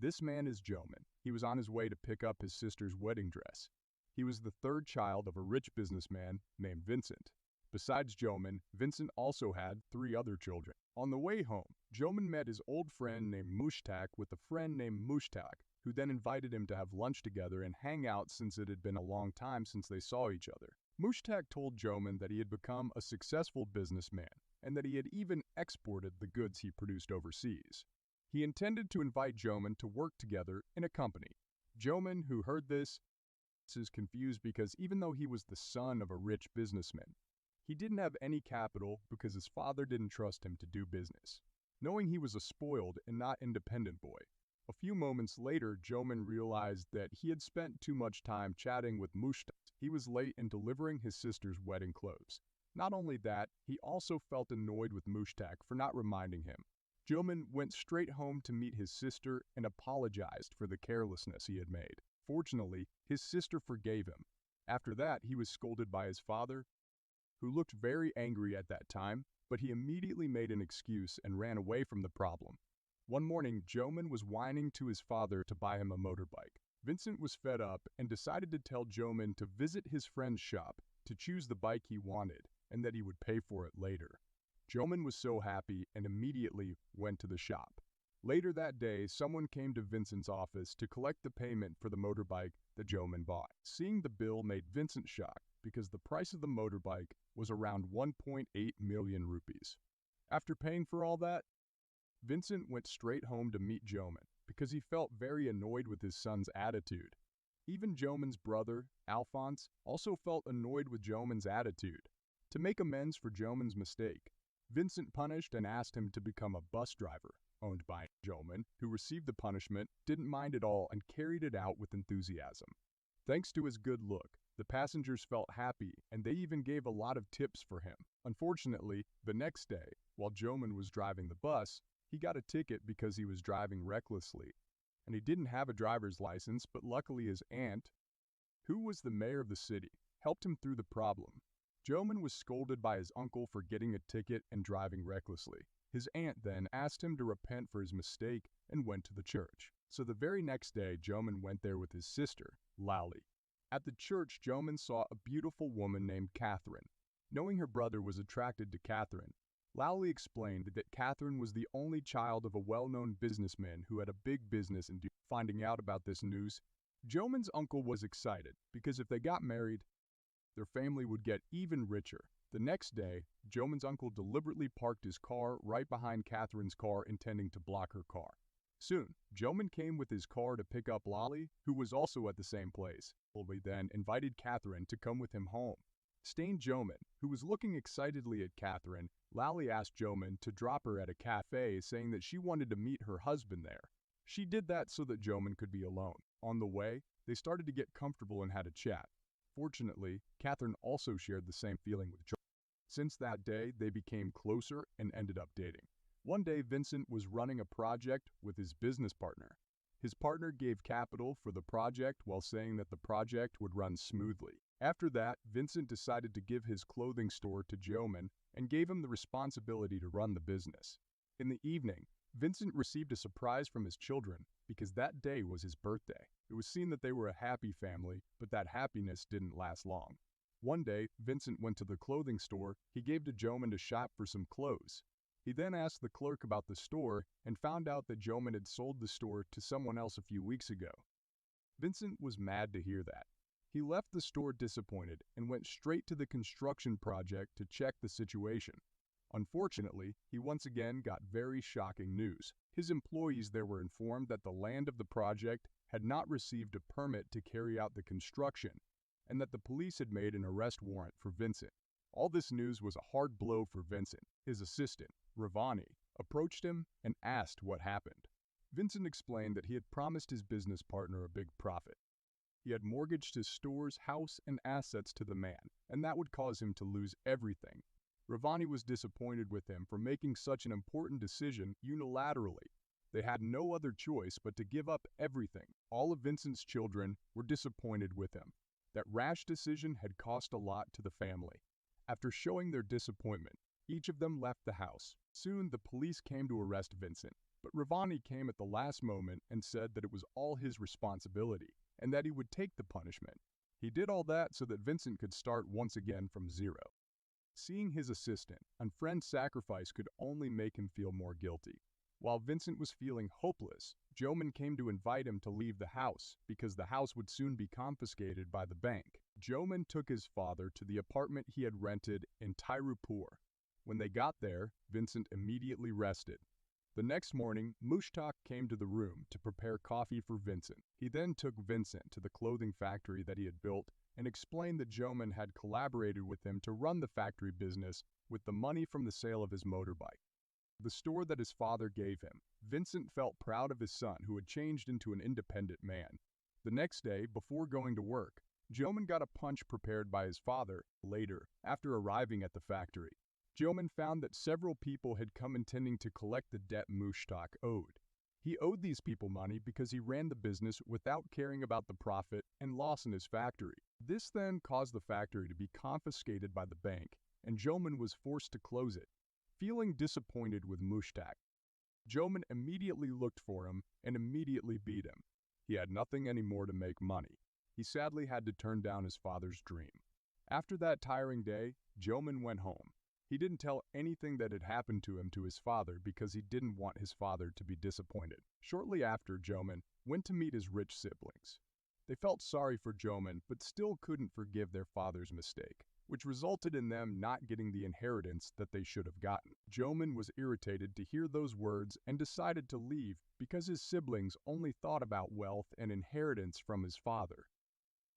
This man is Joman. He was on his way to pick up his sister's wedding dress. He was the third child of a rich businessman named Vincent. Besides Joman, Vincent also had 3 other children. On the way home, Joman met his old friend named Mushtaq with a friend named Mushtaq, who then invited him to have lunch together and hang out since it had been a long time since they saw each other. Mushtaq told Joman that he had become a successful businessman and that he had even exported the goods he produced overseas. He intended to invite Joman to work together in a company. Joman, who heard this, is confused because even though he was the son of a rich businessman, he didn't have any capital because his father didn't trust him to do business. Knowing he was a spoiled and not independent boy, a few moments later, Joman realized that he had spent too much time chatting with Mushtaq. He was late in delivering his sister's wedding clothes. Not only that, he also felt annoyed with Mushtaq for not reminding him. Joman went straight home to meet his sister and apologized for the carelessness he had made. Fortunately, his sister forgave him. After that, he was scolded by his father, who looked very angry at that time, but he immediately made an excuse and ran away from the problem. One morning, Joman was whining to his father to buy him a motorbike. Vincent was fed up and decided to tell Joman to visit his friend's shop to choose the bike he wanted and that he would pay for it later. Joman was so happy and immediately went to the shop. Later that day, someone came to Vincent's office to collect the payment for the motorbike that Joman bought. Seeing the bill made Vincent shocked because the price of the motorbike was around 1.8 million rupees. After paying for all that, Vincent went straight home to meet Joman because he felt very annoyed with his son's attitude. Even Joman's brother, Alphonse, also felt annoyed with Joman's attitude. To make amends for Joman's mistake, Vincent punished and asked him to become a bus driver, owned by Joman, who received the punishment, didn't mind at all, and carried it out with enthusiasm. Thanks to his good look, the passengers felt happy and they even gave a lot of tips for him. Unfortunately, the next day, while Joman was driving the bus, he got a ticket because he was driving recklessly, and he didn't have a driver's license, but luckily his aunt, who was the mayor of the city, helped him through the problem. Joman was scolded by his uncle for getting a ticket and driving recklessly. His aunt then asked him to repent for his mistake and went to the church. So the very next day, Joman went there with his sister, Lali. At the church, Joman saw a beautiful woman named Catherine. Knowing her brother was attracted to Catherine, Lali explained that Catherine was the only child of a well-known businessman who had a big business and finding out about this news, Joman's uncle was excited because if they got married, their family would get even richer. The next day, Joman's uncle deliberately parked his car right behind Catherine's car, intending to block her car. Soon, Joman came with his car to pick up Lali, who was also at the same place. He then invited Catherine to come with him home. Staying Joman, who was looking excitedly at Catherine, Lali asked Joman to drop her at a cafe, saying that she wanted to meet her husband there. She did that so that Joman could be alone. On the way, they started to get comfortable and had a chat. Fortunately, Catherine also shared the same feeling with Joman. Since that day, they became closer and ended up dating. One day, Vincent was running a project with his business partner. His partner gave capital for the project while saying that the project would run smoothly. After that, Vincent decided to give his clothing store to Joman and gave him the responsibility to run the business. In the evening, Vincent received a surprise from his children because that day was his birthday. It was seen that they were a happy family, but that happiness didn't last long. One day, Vincent went to the clothing store he gave to Joman to shop for some clothes. He then asked the clerk about the store and found out that Joman had sold the store to someone else a few weeks ago. Vincent was mad to hear that. He left the store disappointed and went straight to the construction project to check the situation. Unfortunately, he once again got very shocking news. His employees there were informed that the land of the project had not received a permit to carry out the construction, and that the police had made an arrest warrant for Vincent. All this news was a hard blow for Vincent. His assistant, Ravani, approached him and asked what happened. Vincent explained that he had promised his business partner a big profit. He had mortgaged his stores, house, and assets to the man, and that would cause him to lose everything. Ravani was disappointed with him for making such an important decision unilaterally. They had no other choice but to give up everything. All of Vincent's children were disappointed with him. That rash decision had cost a lot to the family. After showing their disappointment, each of them left the house. Soon, the police came to arrest Vincent. But Ravani came at the last moment and said that it was all his responsibility and that he would take the punishment. He did all that so that Vincent could start once again from zero. Seeing his assistant and friend's sacrifice could only make him feel more guilty. While Vincent was feeling hopeless, Joman came to invite him to leave the house because the house would soon be confiscated by the bank. Joman took his father to the apartment he had rented in Tirupur. When they got there, Vincent immediately rested. The next morning, Mushtaq came to the room to prepare coffee for Vincent. He then took Vincent to the clothing factory that he had built and explained that Joman had collaborated with him to run the factory business with the money from the sale of his motorbike. The store that his father gave him. Vincent felt proud of his son who had changed into an independent man. The next day, before going to work, Joman got a punch prepared by his father. Later, after arriving at the factory, Joman found that several people had come intending to collect the debt Mushtaq owed. He owed these people money because he ran the business without caring about the profit and loss in his factory. This then caused the factory to be confiscated by the bank, and Joman was forced to close it. Feeling disappointed with Mushtaq, Joman immediately looked for him and immediately beat him. He had nothing anymore to make money. He sadly had to turn down his father's dream. After that tiring day, Joman went home. He didn't tell anything that had happened to him to his father because he didn't want his father to be disappointed. Shortly after, Joman went to meet his rich siblings. They felt sorry for Joman but still couldn't forgive their father's mistake, which resulted in them not getting the inheritance that they should have gotten. Joman was irritated to hear those words and decided to leave because his siblings only thought about wealth and inheritance from his father.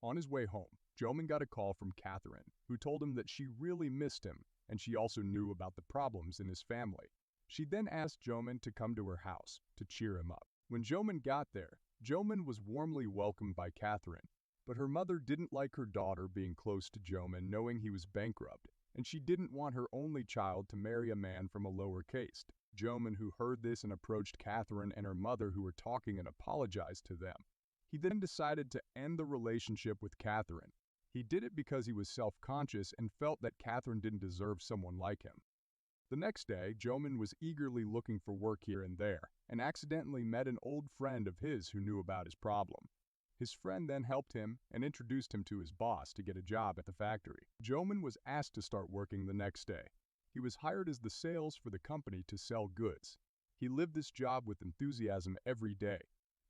On his way home, Joman got a call from Catherine, who told him that she really missed him and she also knew about the problems in his family. She then asked Joman to come to her house to cheer him up. When Joman got there, Joman was warmly welcomed by Catherine, but her mother didn't like her daughter being close to Joman knowing he was bankrupt, and she didn't want her only child to marry a man from a lower caste. Joman, who heard this and approached Catherine and her mother who were talking and apologized to them. He then decided to end the relationship with Catherine. He did it because he was self-conscious and felt that Catherine didn't deserve someone like him. The next day, Joman was eagerly looking for work here and there, and accidentally met an old friend of his who knew about his problem. His friend then helped him and introduced him to his boss to get a job at the factory. Joman was asked to start working the next day. He was hired as the sales for the company to sell goods. He lived this job with enthusiasm every day.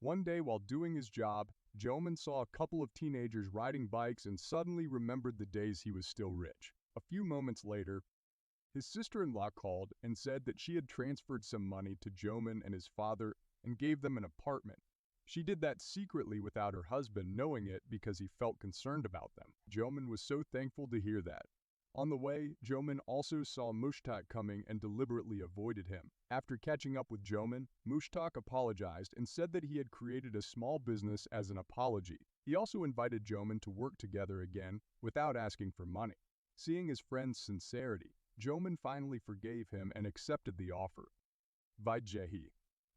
One day while doing his job, Joman saw a couple of teenagers riding bikes and suddenly remembered the days he was still rich. A few moments later, his sister-in-law called and said that she had transferred some money to Joman and his father and gave them an apartment. She did that secretly without her husband knowing it because he felt concerned about them. Joman was so thankful to hear that. On the way, Joman also saw Mushtaq coming and deliberately avoided him. After catching up with Joman, Mushtaq apologized and said that he had created a small business as an apology. He also invited Joman to work together again without asking for money. Seeing his friend's sincerity, Joman finally forgave him and accepted the offer. Vaidehi.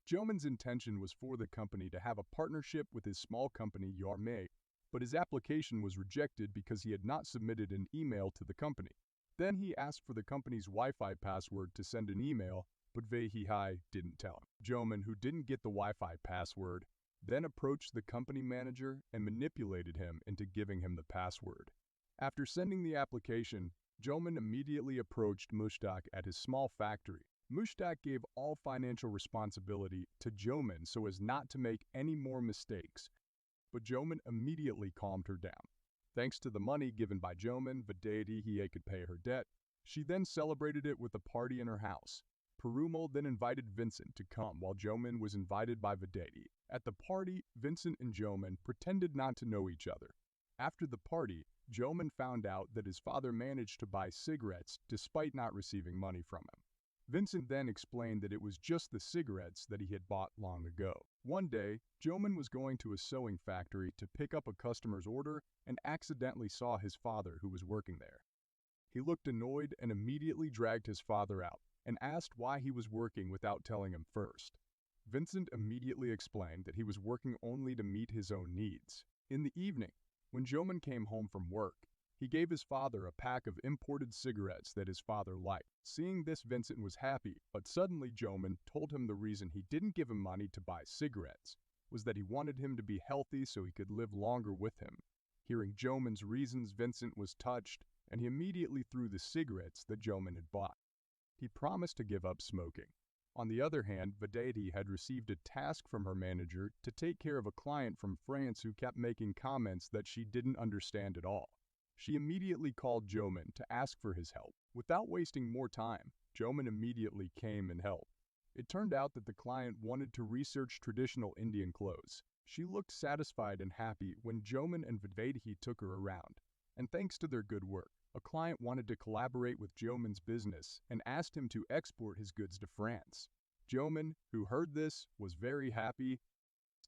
Joman's intention was for the company to have a partnership with his small company Yarmay, but his application was rejected because he had not submitted an email to the company. Then he asked for the company's Wi-Fi password to send an email, but Vaidehi didn't tell him. Joman, who didn't get the Wi-Fi password, then approached the company manager and manipulated him into giving him the password. After sending the application, Joman immediately approached Mushtaq at his small factory. Mushtaq gave all financial responsibility to Joman so as not to make any more mistakes, but Joman immediately calmed her down. Thanks to the money given by Joman, Vaidehi could pay her debt. She then celebrated it with a party in her house. Perumal then invited Vincent to come while Joman was invited by Vaidehi. At the party, Vincent and Joman pretended not to know each other. After the party, Joman found out that his father managed to buy cigarettes despite not receiving money from him. Vincent then explained that it was just the cigarettes that he had bought long ago. One day, Joman was going to a sewing factory to pick up a customer's order and accidentally saw his father who was working there. He looked annoyed and immediately dragged his father out and asked why he was working without telling him first. Vincent immediately explained that he was working only to meet his own needs. In the evening, when Joman came home from work, He gave his father a pack of imported cigarettes that his father liked. Seeing this, Vincent was happy, but suddenly Joman told him the reason he didn't give him money to buy cigarettes was that he wanted him to be healthy so he could live longer with him. Hearing Joman's reasons, Vincent was touched, and he immediately threw the cigarettes that Joman had bought. He promised to give up smoking. On the other hand, Vedeti had received a task from her manager to take care of a client from France who kept making comments that she didn't understand at all. She immediately called Joman to ask for his help. Without wasting more time, Joman immediately came and helped. It turned out that the client wanted to research traditional Indian clothes. She looked satisfied and happy when Joman and Vedeti took her around. And thanks to their good work, a client wanted to collaborate with Joman's business and asked him to export his goods to France. Joman, who heard this, was very happy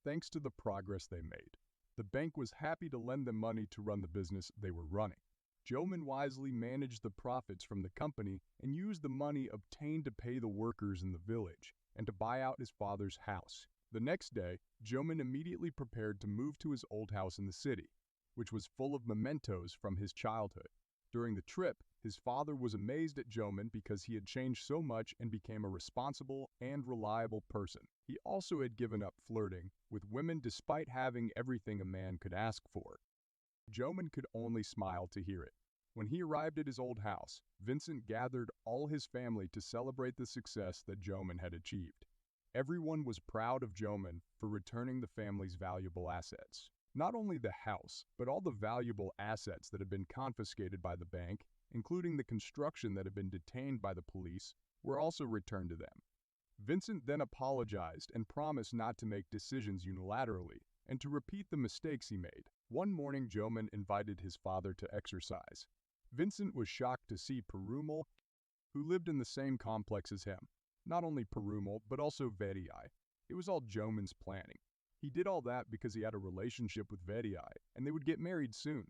thanks to the progress they made. The bank was happy to lend them money to run the business they were running. Joman wisely managed the profits from the company and used the money obtained to pay the workers in the village and to buy out his father's house. The next day, Joman immediately prepared to move to his old house in the city, which was full of mementos from his childhood. During the trip, his father was amazed at Joman because he had changed so much and became a responsible and reliable person. He also had given up flirting with women despite having everything a man could ask for. Joman could only smile to hear it. When he arrived at his old house, Vincent gathered all his family to celebrate the success that Joman had achieved. Everyone was proud of Joman for returning the family's valuable assets. Not only the house, but all the valuable assets that had been confiscated by the bank, including the construction that had been detained by the police, were also returned to them. Vincent then apologized and promised not to make decisions unilaterally and to repeat the mistakes he made. One morning, Joman invited his father to exercise. Vincent was shocked to see Perumal, who lived in the same complex as him. Not only Perumal, but also Vedeti. It was all Joman's planning. He did all that because he had a relationship with Vedeti, and they would get married soon.